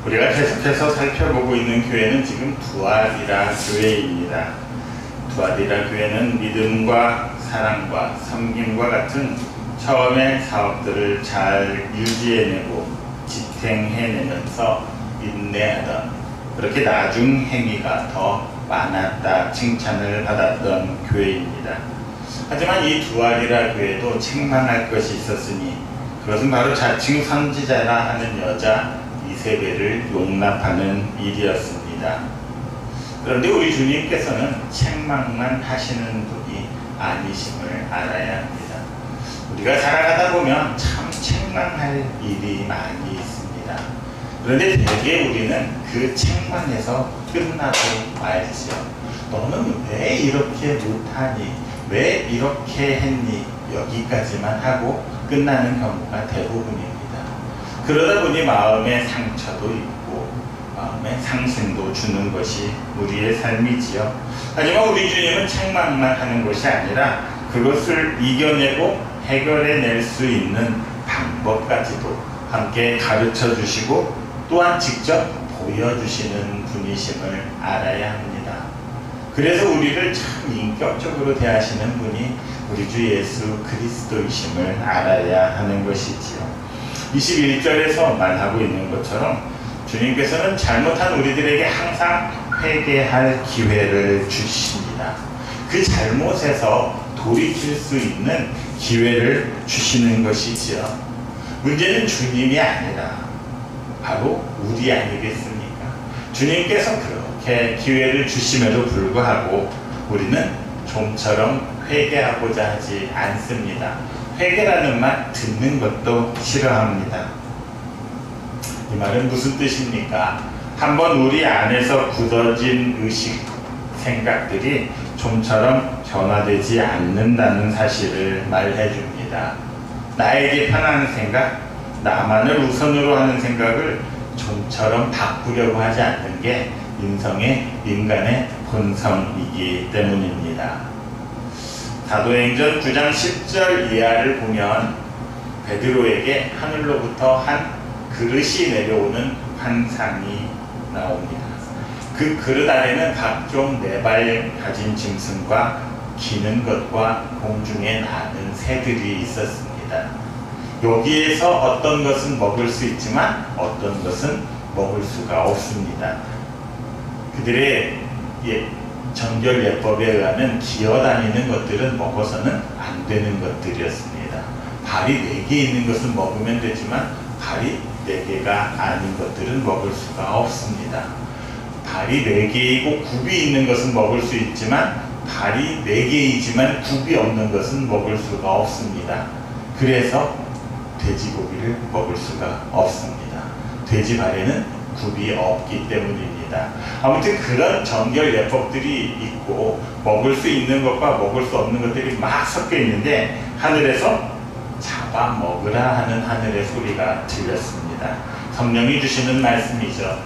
우리가 계속해서 살펴보고 있는 교회는 지금 두아디라 교회입니다. 두아디라 교회는 믿음과 사랑과 섬김과 같은 처음의 사업들을 잘 유지해내고 지탱해내면서 인내하던, 그렇게 나중 행위가 더 많았다 칭찬을 받았던 교회입니다. 하지만 이 두아디라 교회도 책망할 것이 있었으니 그것은 바로 자칭 선지자라 하는 여자 이세벨을 용납하는 일이었습니다. 그런데 우리 주님께서는 책망만 하시는 분이 아니심을 알아야 합니다. 우리가 살아가다 보면 참 책망할 일이 많이 있습니다. 그런데 대개 우리는 그 책망에서 끝나고 말지요. 너는 왜 이렇게 못하니? 왜 이렇게 했니? 여기까지만 하고 끝나는 경우가 대부분입니다. 그러다 보니 마음의 상처도 있고 마음의 상심도 주는 것이 우리의 삶이지요. 하지만 우리 주님은 책망만 하는 것이 아니라 그것을 이겨내고 해결해낼 수 있는 방법까지도 함께 가르쳐 주시고 또한 직접 보여주시는 분이심을 알아야 합니다. 그래서 우리를 참 인격적으로 대하시는 분이 우리 주 예수 그리스도이심을 알아야 하는 것이지요. 21절에서 말하고 있는 것처럼 주님께서는 잘못한 우리들에게 항상 회개할 기회를 주십니다. 그 잘못에서 돌이킬 수 있는 기회를 주시는 것이지요. 문제는 주님이 아니라 바로 우리 아니겠습니까? 주님께서 그렇게 기회를 주심에도 불구하고 우리는 좀처럼 회개하고자 하지 않습니다. 회개라는 말 듣는 것도 싫어합니다. 이 말은 무슨 뜻입니까? 한번 우리 안에서 굳어진 의식, 생각들이 좀처럼 변화되지 않는다는 사실을 말해 줍니다. 나에게 편한 생각, 나만을 우선으로 하는 생각을 좀처럼 바꾸려고 하지 않는 게 인간의 본성이기 때문입니다. 사도행전 9장 10절 이하를 보면 베드로에게 하늘로부터 한 그릇이 내려오는 환상이 나옵니다. 그 그릇 안에는 각종 네 발 가진 짐승과 기는 것과 공중에 나는 새들이 있었습니다. 여기에서 어떤 것은 먹을 수 있지만 어떤 것은 먹을 수가 없습니다. 그들의 정결 예법에 의하면 기어다니는 것들은 먹어서는 안 되는 것들이었습니다. 발이 4개 있는 것은 먹으면 되지만 발이 4개가 아닌 것들은 먹을 수가 없습니다. 발이 4개이고 굽이 있는 것은 먹을 수 있지만 발이 4개이지만 굽이 없는 것은 먹을 수가 없습니다. 그래서 돼지고기를 먹을 수가 없습니다. 돼지 발에는 굽이 없기 때문입니다. 아무튼 그런 정결 예법들이 있고 먹을 수 있는 것과 먹을 수 없는 것들이 막 섞여 있는데 하늘에서 잡아 먹으라 하는 하늘의 소리가 들렸습니다. 성령이 주시는 말씀이죠.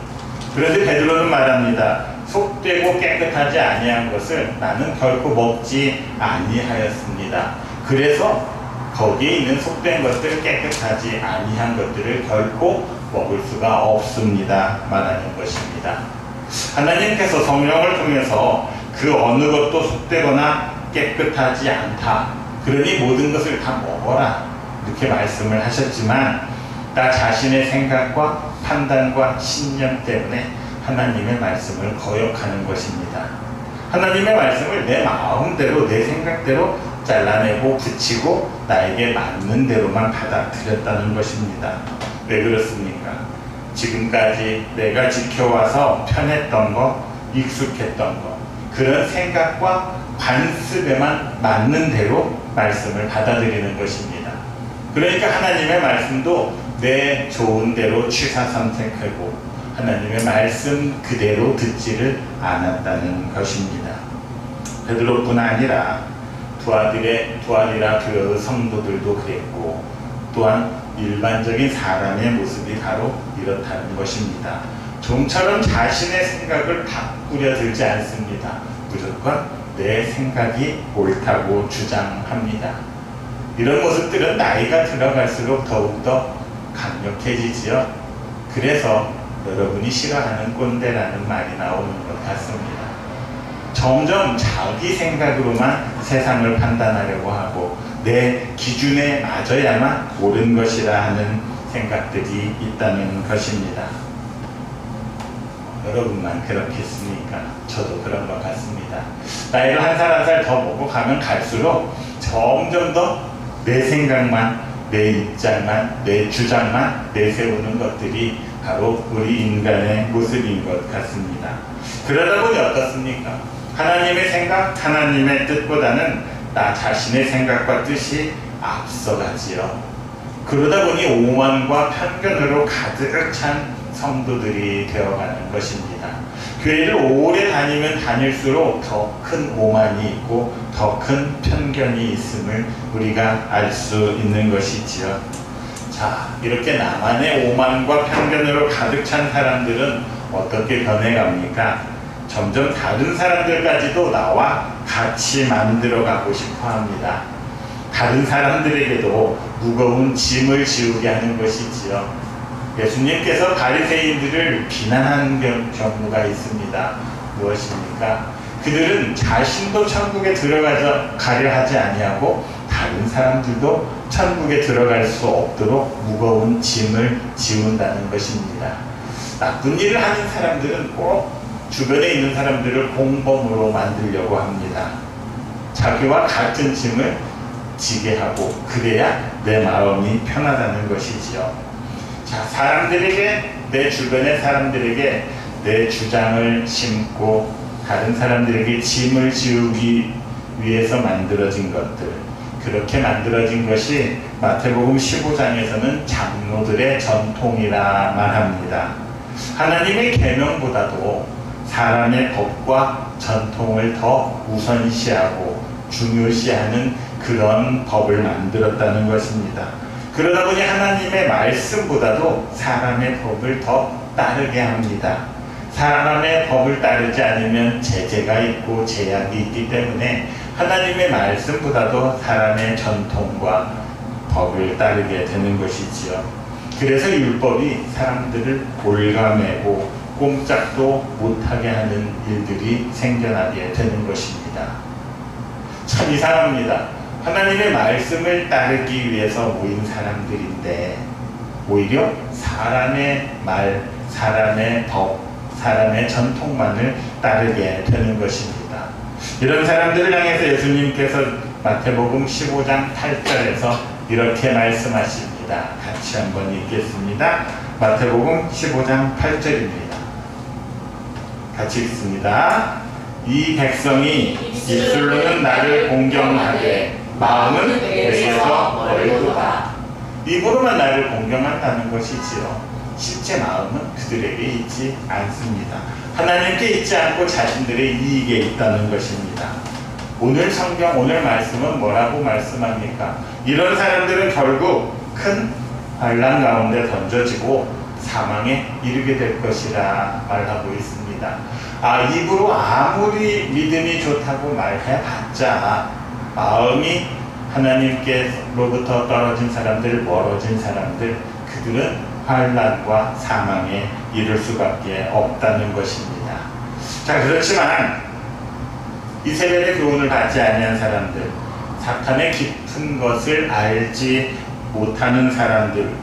그런데 베드로는 말합니다. 속되고 깨끗하지 아니한 것을 나는 결코 먹지 아니하였습니다. 그래서 거기에 있는 속된 것들, 깨끗하지 아니한 것들을 결코 먹을 수가 없습니다. 말하는 것입니다. 하나님께서 성령을 통해서 그 어느 것도 속되거나 깨끗하지 않다. 그러니 모든 것을 다 먹어라. 이렇게 말씀을 하셨지만 나 자신의 생각과 판단과 신념 때문에 하나님의 말씀을 거역하는 것입니다. 하나님의 말씀을 내 마음대로, 내 생각대로 잘라내고 붙이고 나에게 맞는 대로만 받아들였다는 것입니다. 왜 그렇습니까? 지금까지 내가 지켜와서 편했던 거, 익숙했던 거, 그런 생각과 관습에만 맞는 대로 말씀을 받아들이는 것입니다. 그러니까 하나님의 말씀도 내 좋은 대로 취사선택하고 하나님의 말씀 그대로 듣지를 않았다는 것입니다. 베드로뿐 아니라 두아디라 교회의 성도들도 그랬고 또한 일반적인 사람의 모습이 바로 이렇다는 것입니다. 좀처럼 자신의 생각을 바꾸려 들지 않습니다. 무조건 내 생각이 옳다고 주장합니다. 이런 모습들은 나이가 들어갈수록 더욱더 강력해지지요. 그래서 여러분이 싫어하는 꼰대라는 말이 나오는 것 같습니다. 점점 자기 생각으로만 세상을 판단하려고 하고 내 기준에 맞아야만 옳은 것이라 하는 생각들이 있다는 것입니다. 여러분만 그렇겠습니까? 저도 그런 것 같습니다. 나이를 한 살 한 살 더 먹고 가면 갈수록 점점 더 내 생각만, 내 입장만, 내 주장만 내세우는 것들이 바로 우리 인간의 모습인 것 같습니다. 그러다 보니 어떻습니까? 하나님의 생각, 하나님의 뜻보다는 나 자신의 생각과 뜻이 앞서가지요. 그러다 보니 오만과 편견으로 가득 찬 성도들이 되어가는 것입니다. 교회를 오래 다니면 다닐수록 더 큰 오만이 있고 더 큰 편견이 있음을 우리가 알 수 있는 것이지요. 자, 이렇게 나만의 오만과 편견으로 가득 찬 사람들은 어떻게 변해갑니까? 점점 다른 사람들까지도 나와 같이 만들어가고 싶어 합니다. 다른 사람들에게도 무거운 짐을 지우게 하는 것이지요. 예수님께서 바리새인들을 비난하는 경우가 있습니다. 무엇입니까? 그들은 자신도 천국에 들어가려 하지 아니하고 다른 사람들도 천국에 들어갈 수 없도록 무거운 짐을 지운다는 것입니다. 나쁜 일을 하는 사람들은 꼭 주변에 있는 사람들을 공범으로 만들려고 합니다. 자기와 같은 짐을 지게 하고 그래야 내 마음이 편하다는 것이지요. 자, 사람들에게, 내 주변의 사람들에게 내 주장을 심고 다른 사람들에게 짐을 지우기 위해서 만들어진 것들, 그렇게 만들어진 것이 마태복음 15장에서는 장로들의 전통이라 말합니다. 하나님의 계명보다도 사람의 법과 전통을 더 우선시하고 중요시하는 그런 법을 만들었다는 것입니다. 그러다 보니 하나님의 말씀보다도 사람의 법을 더 따르게 합니다. 사람의 법을 따르지 않으면 제재가 있고 제약이 있기 때문에 하나님의 말씀보다도 사람의 전통과 법을 따르게 되는 것이지요. 그래서 율법이 사람들을 올가매고 꼼짝도 못하게 하는 일들이 생겨나게 되는 것입니다. 참 이상합니다. 하나님의 말씀을 따르기 위해서 모인 사람들인데 오히려 사람의 말, 사람의 법, 사람의 전통만을 따르게 되는 것입니다. 이런 사람들을 향해서 예수님께서 마태복음 15장 8절에서 이렇게 말씀하십니다. 같이 한번 읽겠습니다. 마태복음 15장 8절입니다. 같이 읽습니다. 이 백성이 입술로는 나를 공경하되 마음은 내게서 멀도다. 입으로만 나를 공경한다는 것이지요. 실제 마음은 그들에게 있지 않습니다. 하나님께 있지 않고 자신들의 이익에 있다는 것입니다. 오늘 성경, 오늘 말씀은 뭐라고 말씀합니까? 이런 사람들은 결국 큰 환난 가운데 던져지고 사망에 이르게 될 것이라 말하고 있습니다. 입으로 아무리 믿음이 좋다고 말해봤자 마음이 하나님께로부터 떨어진 사람들, 멀어진 사람들, 그들은 환난과 사망에 이를 수밖에 없다는 것입니다. 자, 그렇지만 이세벨의 교훈을 받지 아니한 사람들, 사탄의 깊은 것을 알지 못하는 사람들,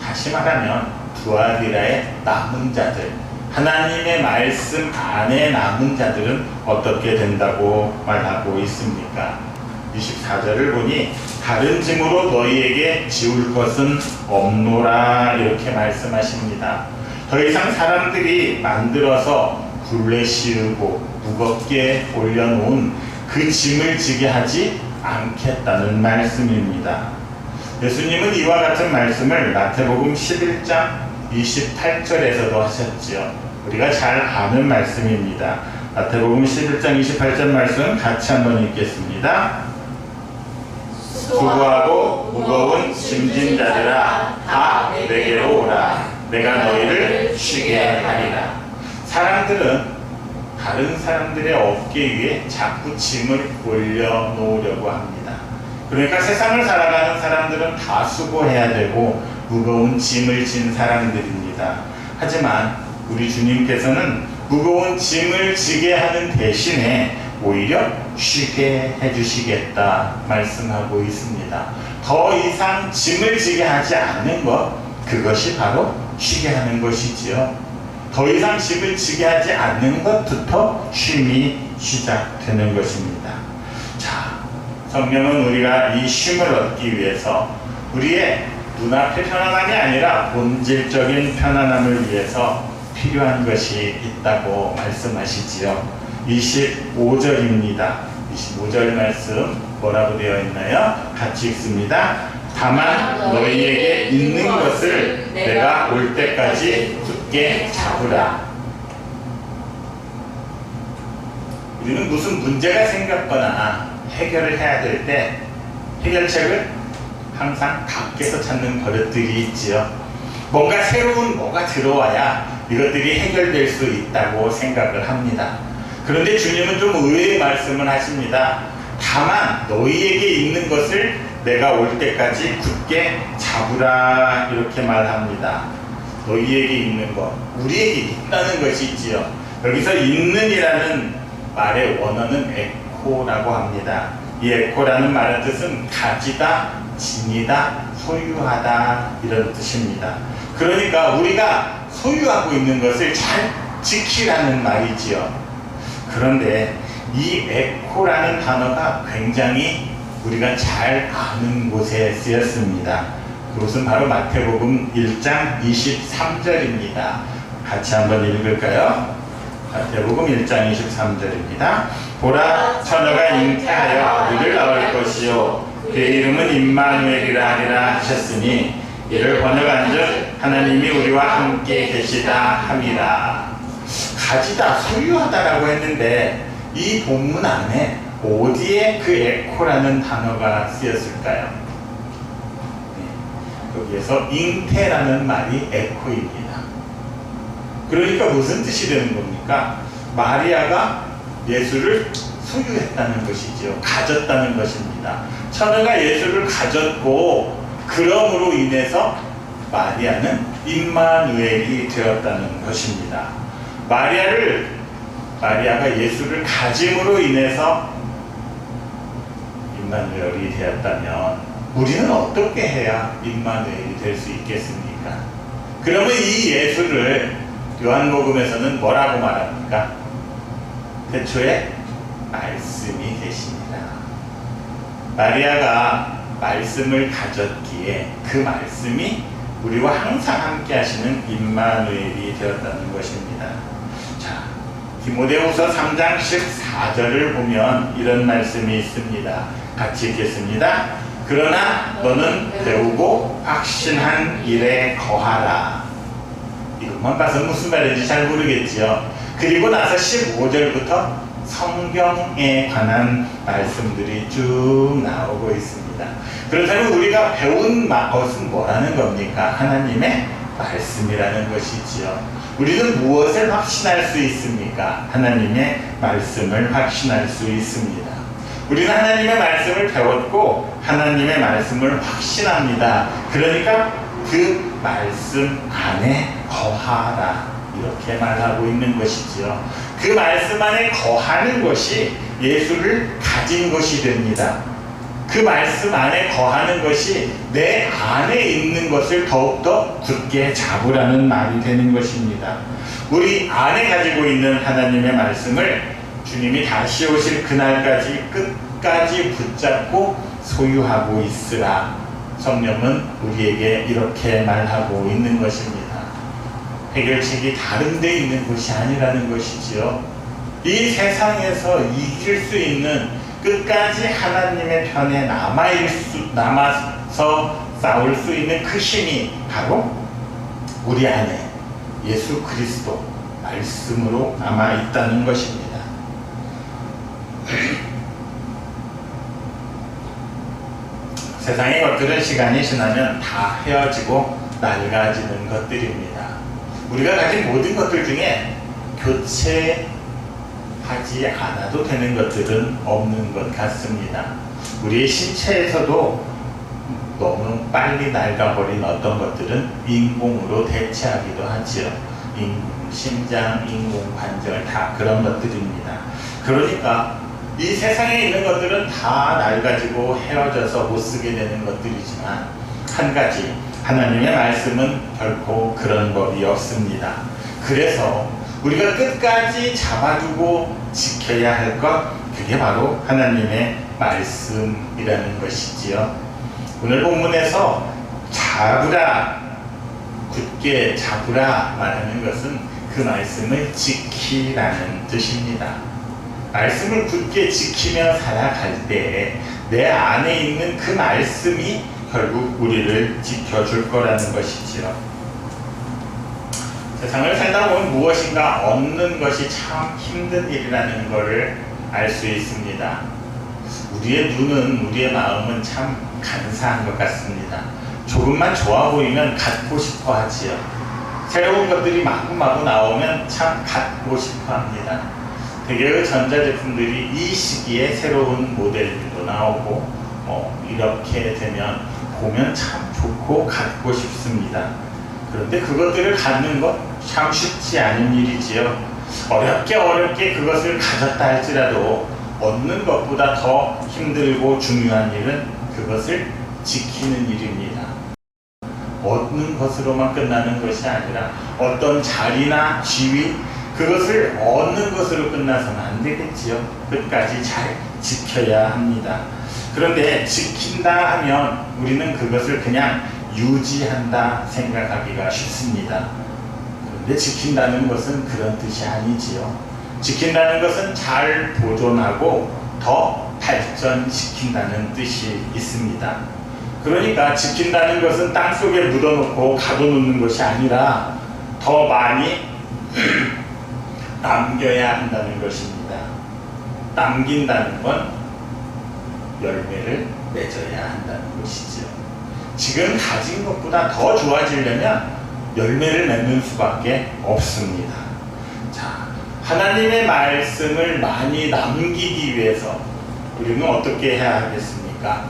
다시 말하면 두아디라의 남은 자들, 하나님의 말씀 안에 남은 자들은 어떻게 된다고 말하고 있습니까? 24절을 보니 다른 짐으로 너희에게 지울 것은 없노라 이렇게 말씀하십니다. 더 이상 사람들이 만들어서 굴레 씌우고 무겁게 올려놓은 그 짐을 지게 하지 않겠다는 말씀입니다. 예수님은 이와 같은 말씀을 마태복음 11장 28절에서도 하셨지요. 우리가 잘 아는 말씀입니다. 마태복음 11장 28절 말씀 같이 한번 읽겠습니다. 수고하고 무거운 짐진 자들아 다 내게로 오라. 내가 너희를 쉬게 하리라. 사람들은 다른 사람들의 어깨 위에 자꾸 짐을 올려놓으려고 합니다. 그러니까 세상을 살아가는 사람들은 다 수고해야 되고 무거운 짐을 진 사람들입니다. 하지만 우리 주님께서는 무거운 짐을 지게 하는 대신에 오히려 쉬게 해주시겠다 말씀하고 있습니다. 더 이상 짐을 지게 하지 않는 것, 그것이 바로 쉬게 하는 것이지요. 더 이상 짐을 지게 하지 않는 것부터 쉼이 시작되는 것입니다. 자, 성경은 우리가 이 쉼을 얻기 위해서 우리의 눈앞의 편안함이 아니라 본질적인 편안함을 위해서 필요한 것이 있다고 말씀하시지요. 25절입니다. 25절 말씀 뭐라고 되어 있나요? 같이 읽습니다. 다만 너희에게 있는 것을 내가 올 때까지 굳게 잡으라. 우리는 무슨 문제가 생겼거나 해결을 해야 될 때 해결책을 항상 밖에서 찾는 버릇들이 있지요. 뭔가 새로운 뭐가 들어와야 이것들이 해결될 수 있다고 생각을 합니다. 그런데 주님은 좀 의외의 말씀을 하십니다. 다만 너희에게 있는 것을 내가 올 때까지 굳게 잡으라, 이렇게 말합니다. 너희에게 있는 것, 우리에게 있다는 것이 있지요. 여기서 있는이라는 말의 원어는 에코라고 합니다. 이 에코라는 말의 뜻은 가지다, 지니다, 소유하다, 이런 뜻입니다. 그러니까 우리가 소유하고 있는 것을 잘 지키라는 말이지요. 그런데 이 에코라는 단어가 굉장히 우리가 잘 아는 곳에 쓰였습니다. 그것은 바로 마태복음 1장 23절입니다. 같이 한번 읽을까요? 마태복음 1장 23절입니다. 보라, 처녀가 잉태하여 아들을 낳을 것이요 그의 이름은 임마누엘이라 하리라 하셨으니 이를 번역한즉 하나님이 우리와 함께 계시다 함이라. 가지다, 소유하다라고 했는데 이 본문 안에 어디에 그 에코라는 단어가 쓰였을까요? 네, 여기에서 잉태라는 말이 에코입니다. 그러니까 무슨 뜻이 되는 겁니까? 마리아가 예수를 소유했다는 것이죠. 가졌다는 것입니다. 처녀가 예수를 가졌고 그러므로 인해서 마리아는 임마누엘이 되었다는 것입니다. 마리아가 예수를 가짐으로 인해서 임마누엘이 되었다면 우리는 어떻게 해야 임마누엘이 될 수 있겠습니까? 그러면 이 예수를 요한복음에서는 뭐라고 말합니까? 태초에 말씀이 계십니다. 마리아가 말씀을 가졌기에 그 말씀이 우리와 항상 함께 하시는 임마누엘이 되었다는 것입니다. 자, 디모데후서 3장 14절을 보면 이런 말씀이 있습니다. 같이 읽겠습니다. 그러나 너는 배우고 확신한 일에 거하라. 이것만 봐서 무슨 말인지 잘 모르겠지요. 그리고 나서 15절부터 성경에 관한 말씀들이 쭉 나오고 있습니다. 그렇다면 우리가 배운 것은 뭐라는 겁니까? 하나님의 말씀이라는 것이지요. 우리는 무엇을 확신할 수 있습니까? 하나님의 말씀을 확신할 수 있습니다. 우리는 하나님의 말씀을 배웠고 하나님의 말씀을 확신합니다. 그러니까 그 말씀 안에 거하라, 이렇게 말하고 있는 것이지요. 그 말씀 안에 거하는 것이 예수를 가진 것이 됩니다. 그 말씀 안에 거하는 것이 내 안에 있는 것을 더욱더 굳게 잡으라는 말이 되는 것입니다. 우리 안에 가지고 있는 하나님의 말씀을 주님이 다시 오실 그날까지 끝까지 붙잡고 소유하고 있으라. 성령은 우리에게 이렇게 말하고 있는 것입니다. 해결책이 다른 데 있는 것이 아니라는 것이지요. 이 세상에서 이길 수 있는, 끝까지 하나님의 편에 남아서 싸울 수 있는 그 힘이 바로 우리 안에 예수 그리스도 말씀으로 남아있다는 것입니다. 세상의 것들은 시간이 지나면 다 헤어지고 낡아지는 것들입니다. 우리가 가진 모든 것들 중에 교체하지 않아도 되는 것들은 없는 것 같습니다. 우리의 신체에서도 너무 빨리 낡아버린 어떤 것들은 인공으로 대체하기도 하지요. 심장, 인공관절 다 그런 것들입니다. 그러니까 이 세상에 있는 것들은 다 낡아지고 헤어져서 못 쓰게 되는 것들이지만 한 가지, 하나님의 말씀은 결코 그런 법이 없습니다. 그래서 우리가 끝까지 잡아두고 지켜야 할 것, 그게 바로 하나님의 말씀이라는 것이지요. 오늘 본문에서 잡으라, 굳게 잡으라 말하는 것은 그 말씀을 지키라는 뜻입니다. 말씀을 굳게 지키며 살아갈 때 내 안에 있는 그 말씀이 결국 우리를 지켜줄 거라는 것이지요. 세상을 살다 보면 무엇인가 얻는 것이 참 힘든 일이라는 것을 알 수 있습니다. 우리의 눈은, 우리의 마음은 참 간사한 것 같습니다. 조금만 좋아 보이면 갖고 싶어 하지요. 새로운 것들이 마구마구 나오면 참 갖고 싶어 합니다. 대개의 전자제품들이 이 시기에 새로운 모델들도 나오고 이렇게 되면 보면 참 좋고 갖고 싶습니다. 그런데 그것들을 갖는 것 참 쉽지 않은 일이지요. 어렵게 그것을 가졌다 할지라도 얻는 것보다 더 힘들고 중요한 일은 그것을 지키는 일입니다. 얻는 것으로만 끝나는 것이 아니라 어떤 자리나 지위, 그것을 얻는 것으로 끝나서는 안 되겠지요. 끝까지 잘 지켜야 합니다. 그런데 지킨다 하면 우리는 그것을 그냥 유지한다 생각하기가 쉽습니다. 그런데 지킨다는 것은 그런 뜻이 아니지요. 지킨다는 것은 잘 보존하고 더 발전시킨다는 뜻이 있습니다. 그러니까 지킨다는 것은 땅속에 묻어놓고 가둬놓는 것이 아니라 더 많이 남겨야 한다는 것입니다. 남긴다는 건 열매를 맺어야 한다는 것이죠. 지금 가진 것보다 더 좋아지려면 열매를 맺는 수밖에 없습니다. 자, 하나님의 말씀을 많이 남기기 위해서 우리는 어떻게 해야 하겠습니까?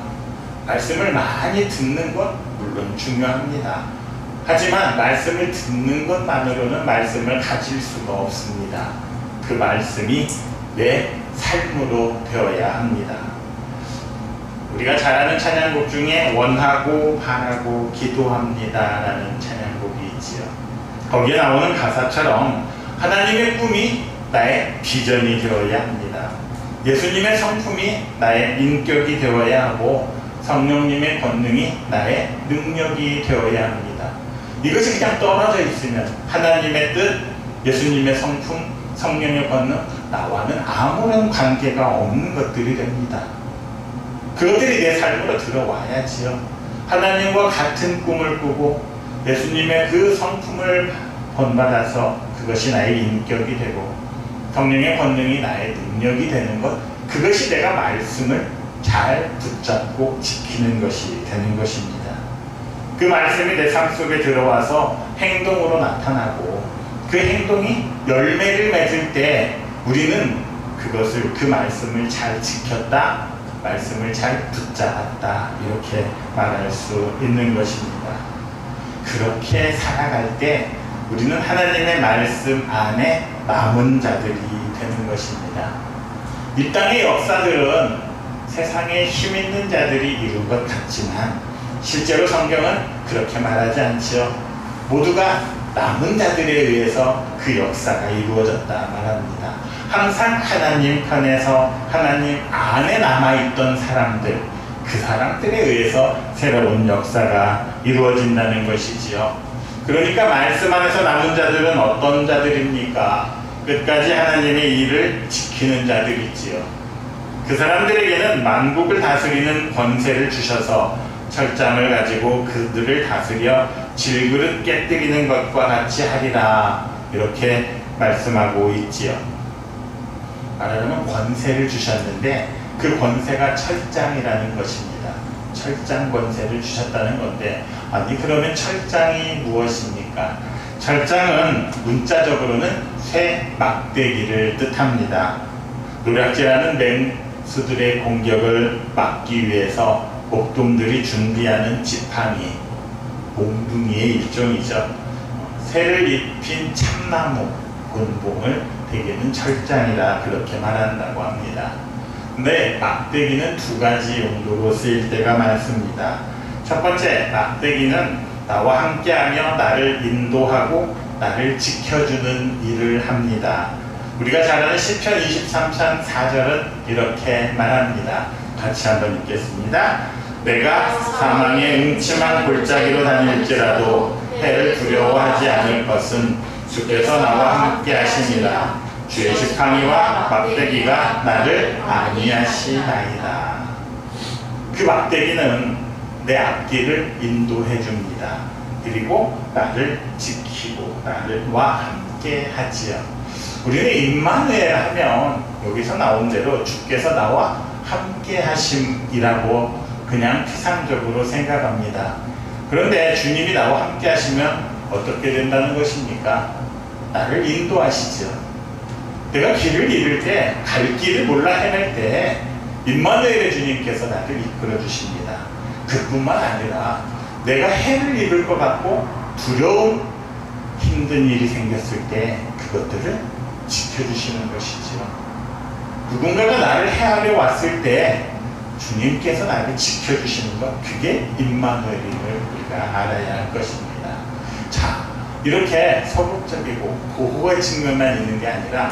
말씀을 많이 듣는 것 물론 중요합니다. 하지만 말씀을 듣는 것만으로는 말씀을 가질 수가 없습니다. 그 말씀이 내 삶으로 되어야 합니다. 우리가 잘 아는 찬양곡 중에 원하고 바라고 기도합니다 라는 찬양곡이 있지요. 거기에 나오는 가사처럼 하나님의 꿈이 나의 비전이 되어야 합니다. 예수님의 성품이 나의 인격이 되어야 하고 성령님의 권능이 나의 능력이 되어야 합니다. 이것이 그냥 떨어져 있으면 하나님의 뜻, 예수님의 성품, 성령의 권능, 나와는 아무런 관계가 없는 것들이 됩니다. 그것들이 내 삶으로 들어와야지요. 하나님과 같은 꿈을 꾸고 예수님의 그 성품을 본받아서 그것이 나의 인격이 되고 성령의 권능이 나의 능력이 되는 것, 그것이 내가 말씀을 잘 붙잡고 지키는 것이 되는 것입니다. 그 말씀이 내 삶 속에 들어와서 행동으로 나타나고 그 행동이 열매를 맺을 때 우리는 그것을, 그 말씀을 잘 지켰다, 말씀을 잘 붙잡았다, 이렇게 말할 수 있는 것입니다. 그렇게 살아갈 때 우리는 하나님의 말씀 안에 남은 자들이 되는 것입니다. 이 땅의 역사들은 세상에 힘 있는 자들이 이룬 것 같지만 실제로 성경은 그렇게 말하지 않지요. 모두가 남은 자들에 의해서 그 역사가 이루어졌다 말합니다. 항상 하나님 편에서 하나님 안에 남아있던 사람들, 그 사람들에 의해서 새로운 역사가 이루어진다는 것이지요. 그러니까 말씀 안에서 남은 자들은 어떤 자들입니까? 끝까지 하나님의 일을 지키는 자들이지요. 그 사람들에게는 만국을 다스리는 권세를 주셔서 철장을 가지고 그들을 다스려 질그릇 깨뜨리는 것과 같이 하리라, 이렇게 말씀하고 있지요. 말하자면 권세를 주셨는데 그 권세가 철장이라는 것입니다. 철장 권세를 주셨다는 건데, 아니 그러면 철장이 무엇입니까? 철장은 문자적으로는 쇠 막대기를 뜻합니다. 노략질하는 맹수들의 공격을 막기 위해서 목동들이 준비하는 지팡이, 몽둥이의 일종이죠. 새를 입힌 참나무 본봉을 대개는 철장이라 그렇게 말한다고 합니다. 근데 막대기는 두 가지 용도로 쓰일 때가 많습니다. 첫 번째, 막대기는 나와 함께하며 나를 인도하고 나를 지켜주는 일을 합니다. 우리가 잘 아는 시편 23편 4절은 이렇게 말합니다. 같이 한번 읽겠습니다. 내가 사망의 음침한 골짜기로 다닐지라도 해를 두려워하지 않을 것은 주께서 나와 함께 하시니라. 주의 지팡이와 막대기가 나를 안위하시나이다. 그 막대기는 내 앞길을 인도해 줍니다. 그리고 나를 지키고 나와 함께 하지요. 우리는 임마누엘 하면 여기서 나온 대로 주께서 나와 함께 하심이라고 그냥 피상적으로 생각합니다. 그런데 주님이 나와 함께 하시면 어떻게 된다는 것입니까? 나를 인도하시죠. 내가 길을 잃을 때, 갈 길을 몰라 헤맬 때 임마누엘의 주님께서 나를 이끌어 주십니다. 그뿐만 아니라 내가 해를 입을 것 같고 두려운 힘든 일이 생겼을 때 그것들을 지켜주시는 것이지요. 누군가가 나를 해하려 왔을 때 주님께서 나를 지켜주시는 것, 그게 임마누엘임을 우리가 알아야 할 것입니다. 자, 이렇게 소극적이고 보호의 측면만 있는 게 아니라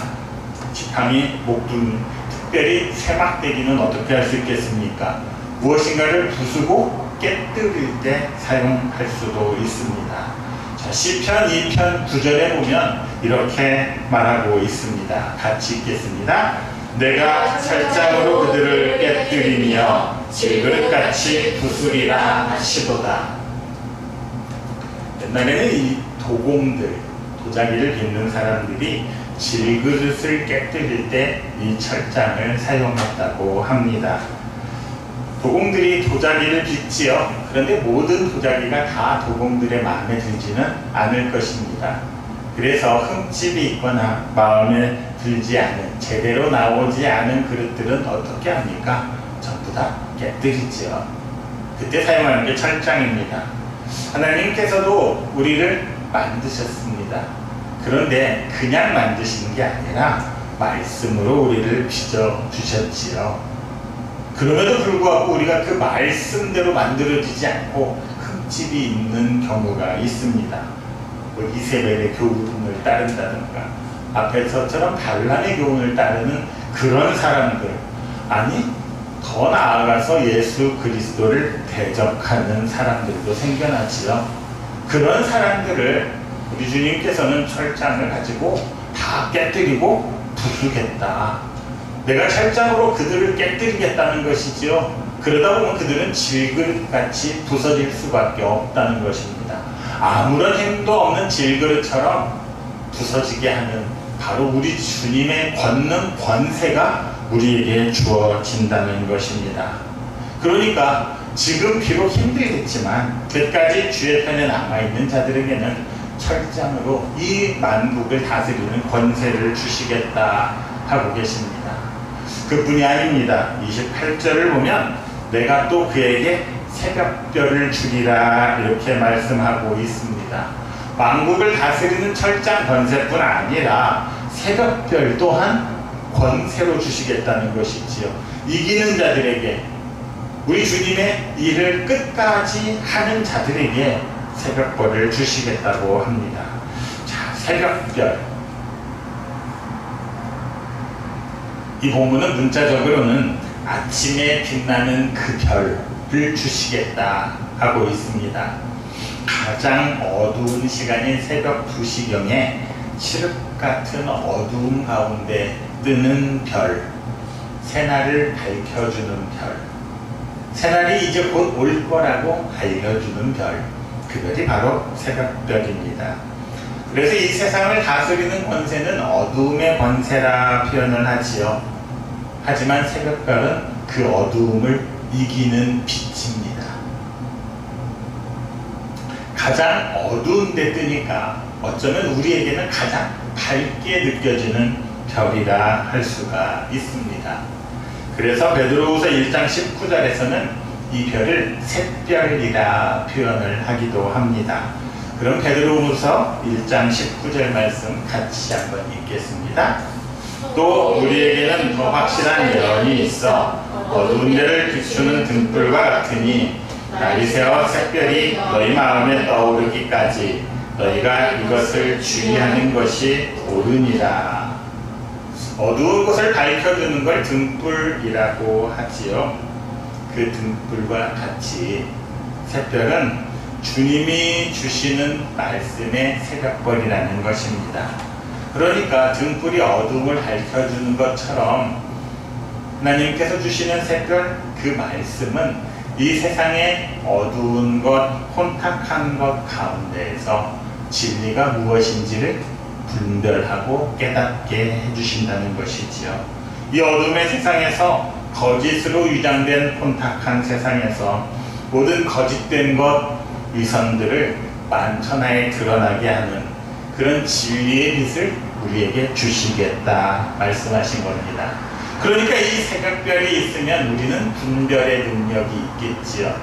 지팡이, 목둥이, 특별히 쇠막대기는 어떻게 할 수 있겠습니까? 무엇인가를 부수고 깨뜨릴 때 사용할 수도 있습니다. 자, 시편 2편 9절에 보면 이렇게 말하고 있습니다. 같이 읽겠습니다. 내가 철장으로 그들을 깨뜨리며 질그릇같이 부수리라 하시도다. 옛날에는 이 도공들, 도자기를 빚는 사람들이 질그릇을 깨뜨릴 때 이 철장을 사용했다고 합니다. 도공들이 도자기를 빚지요. 그런데 모든 도자기가 다 도공들의 마음에 들지는 않을 것입니다. 그래서 흠집이 있거나 마음에 들지 않은, 제대로 나오지 않은 그릇들은 어떻게 합니까? 전부 다 깨뜨리죠. 그때 사용하는 게 철장입니다. 하나님께서도 우리를 만드셨습니다. 그런데 그냥 만드신 게 아니라 말씀으로 우리를 빚어주셨지요. 그럼에도 불구하고 우리가 그 말씀대로 만들어지지 않고 흠집이 있는 경우가 있습니다. 뭐 이세벨의 교훈을 따른다든가 앞에서처럼 발람의 교훈을 따르는 그런 사람들, 아니 더 나아가서 예수 그리스도를 대적하는 사람들도 생겨나지요. 그런 사람들을 우리 주님께서는 철장을 가지고 다 깨뜨리고 부수겠다. 내가 철장으로 그들을 깨뜨리겠다는 것이지요. 그러다 보면 그들은 질그릇같이 부서질 수밖에 없다는 것입니다. 아무런 힘도 없는 질그릇처럼 부서지게 하는 바로 우리 주님의 권능, 권세가 우리에게 주어진다는 것입니다. 그러니까 지금 비록 힘들겠지만 끝까지 주의 편에 남아있는 자들에게는 철장으로 이 만국을 다스리는 권세를 주시겠다 하고 계십니다. 그뿐이 아닙니다. 28절을 보면 내가 또 그에게 새벽별을 주리라 이렇게 말씀하고 있습니다. 만국을 다스리는 철장 권세뿐 아니라 새벽별 또한 권세로 주시겠다는 것이지요. 이기는 자들에게, 우리 주님의 일을 끝까지 하는 자들에게 새벽별을 주시겠다고 합니다. 자, 새벽별. 이 본문은 문자적으로는 아침에 빛나는 그 별을 주시겠다 하고 있습니다. 가장 어두운 시간인 새벽 2시경에 칠흑 같은 어두움 가운데 뜨는 별, 새날을 밝혀주는 별, 새날이 이제 곧 올 거라고 알려주는 별, 그 별이 바로 새벽별입니다. 그래서 이 세상을 다스리는 권세는 어두움의 권세라 표현을 하지요. 하지만 새벽별은 그 어두움을 이기는 빛입니다. 가장 어두운 데 뜨니까 어쩌면 우리에게는 가장 밝게 느껴지는 별이라 할 수가 있습니다. 그래서 베드로후서 1장 19절에서는 이 별을 샛별이라 표현을 하기도 합니다. 그럼 베드로후서 1장 19절 말씀 같이 한번 읽겠습니다. 또 우리에게는 더 확실한 예언이 있어 어두운 데를 비추는 등불과 같으니 날이 새어 샛별이 너희 마음에 떠오르기까지 너희가 이것을 주의하는 것이 옳으니라. 어두운 곳을 밝혀주는 걸 등불이라고 하지요. 그 등불과 같이 샛별은 주님이 주시는 말씀의 새벽벌이라는 것입니다. 그러니까 등불이 어둠을 밝혀주는 것처럼 하나님께서 주시는 샛별, 그 말씀은 이 세상의 어두운 것, 혼탁한 것 가운데에서 진리가 무엇인지를 분별하고 깨닫게 해주신다는 것이지요. 이 어둠의 세상에서 거짓으로 위장된 혼탁한 세상에서 모든 거짓된 것, 위선들을 만천하에 드러나게 하는 그런 진리의 빛을 우리에게 주시겠다 말씀하신 겁니다. 그러니까 이 새벽별이 있으면 우리는 분별의 능력이 있겠지요.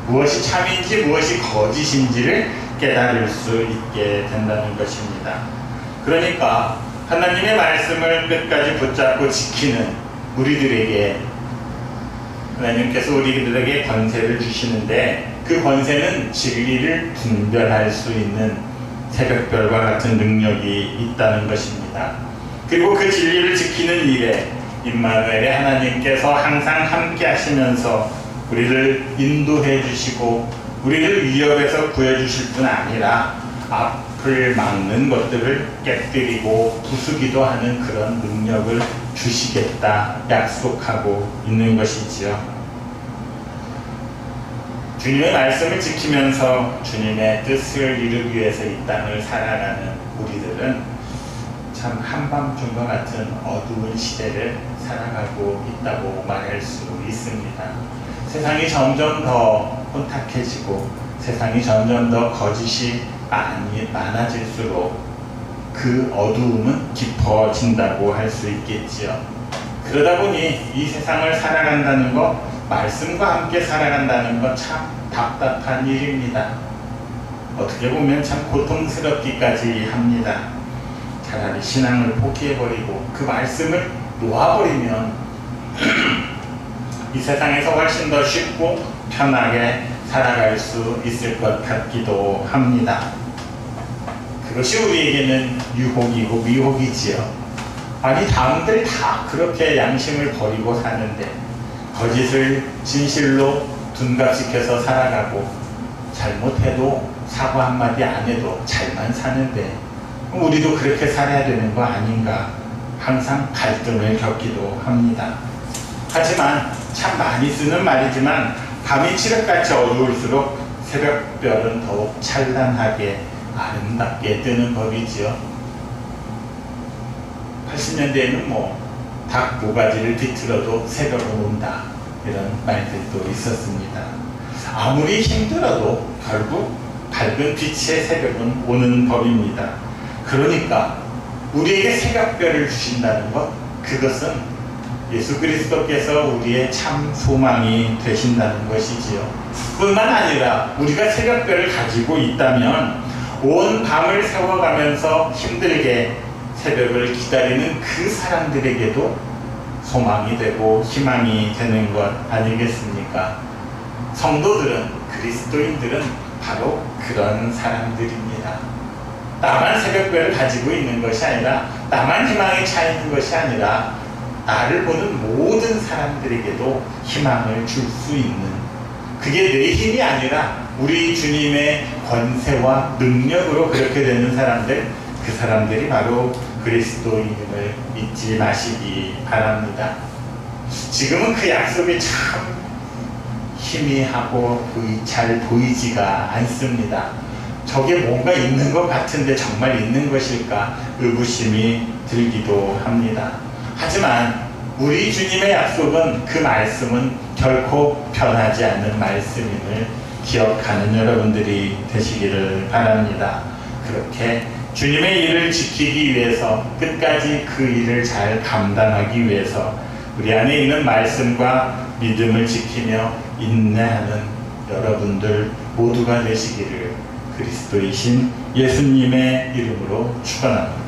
무엇이 참인지 무엇이 거짓인지를 깨달을 수 있게 된다는 것입니다. 그러니까 하나님의 말씀을 끝까지 붙잡고 지키는 우리들에게 하나님께서 우리들에게 권세를 주시는데 그 권세는 진리를 분별할 수 있는 새벽별과 같은 능력이 있다는 것입니다. 그리고 그 진리를 지키는 일에 임마누엘의 하나님께서 항상 함께 하시면서 우리를 인도해 주시고 우리를 위협에서 구해 주실 뿐 아니라 앞을 막는 것들을 깨뜨리고 부수기도 하는 그런 능력을 주시겠다 약속하고 있는 것이지요. 주님의 말씀을 지키면서 주님의 뜻을 이루기 위해서 이 땅을 살아가는 우리들은 참 한밤중과 같은 어두운 시대를 살아가고 있다고 말할 수 있습니다. 세상이 점점 더 혼탁해지고 세상이 점점 더 거짓이 많아질수록 그 어두움은 깊어진다고 할 수 있겠지요. 그러다 보니 이 세상을 살아간다는 것, 말씀과 함께 살아간다는 것 참 답답한 일입니다. 어떻게 보면 참 고통스럽기까지 합니다. 차라리 신앙을 포기해버리고 그 말씀을 놓아버리면 이 세상에서 훨씬 더 쉽고 편하게 살아갈 수 있을 것 같기도 합니다. 그것이 우리에게는 유혹이고 미혹이지요. 아니 남들 다 그렇게 양심을 버리고 사는데 거짓을 진실로 둔갑시켜서 살아가고 잘못해도 사과 한마디 안 해도 잘만 사는데 우리도 그렇게 살아야 되는 거 아닌가 항상 갈등을 겪기도 합니다. 하지만 참 많이 쓰는 말이지만 밤이 칠흑같이 어두울수록 새벽별은 더욱 찬란하게 아름답게 뜨는 법이지요. 80년대에는 닭 모가지를 비틀어도 새벽은 온다 이런 말들도 있었습니다. 아무리 힘들어도 결국 밝은 빛의 새벽은 오는 법입니다. 그러니까 우리에게 새벽별을 주신다는 것, 그것은 예수 그리스도께서 우리의 참 소망이 되신다는 것이지요. 뿐만 아니라 우리가 새벽별을 가지고 있다면 온 밤을 세워가면서 힘들게 새벽을 기다리는 그 사람들에게도 소망이 되고 희망이 되는 것 아니겠습니까? 성도들은, 그리스도인들은 바로 그런 사람들입니다. 나만 새벽별을 가지고 있는 것이 아니라 나만 희망에 차 있는 것이 아니라 나를 보는 모든 사람들에게도 희망을 줄 수 있는, 그게 내 힘이 아니라 우리 주님의 권세와 능력으로 그렇게 되는 사람들, 그 사람들이 바로 그리스도인임을 잊지 마시기 바랍니다. 지금은 그 약속이 참 희미하고 잘 보이지가 않습니다. 저게 뭔가 있는 것 같은데 정말 있는 것일까 의구심이 들기도 합니다. 하지만 우리 주님의 약속은, 그 말씀은 결코 변하지 않는 말씀임을 기억하는 여러분들이 되시기를 바랍니다. 그렇게 주님의 일을 지키기 위해서, 끝까지 그 일을 잘 감당하기 위해서 우리 안에 있는 말씀과 믿음을 지키며 인내하는 여러분들 모두가 되시기를 그리스도이신 예수님의 이름으로 축원합니다.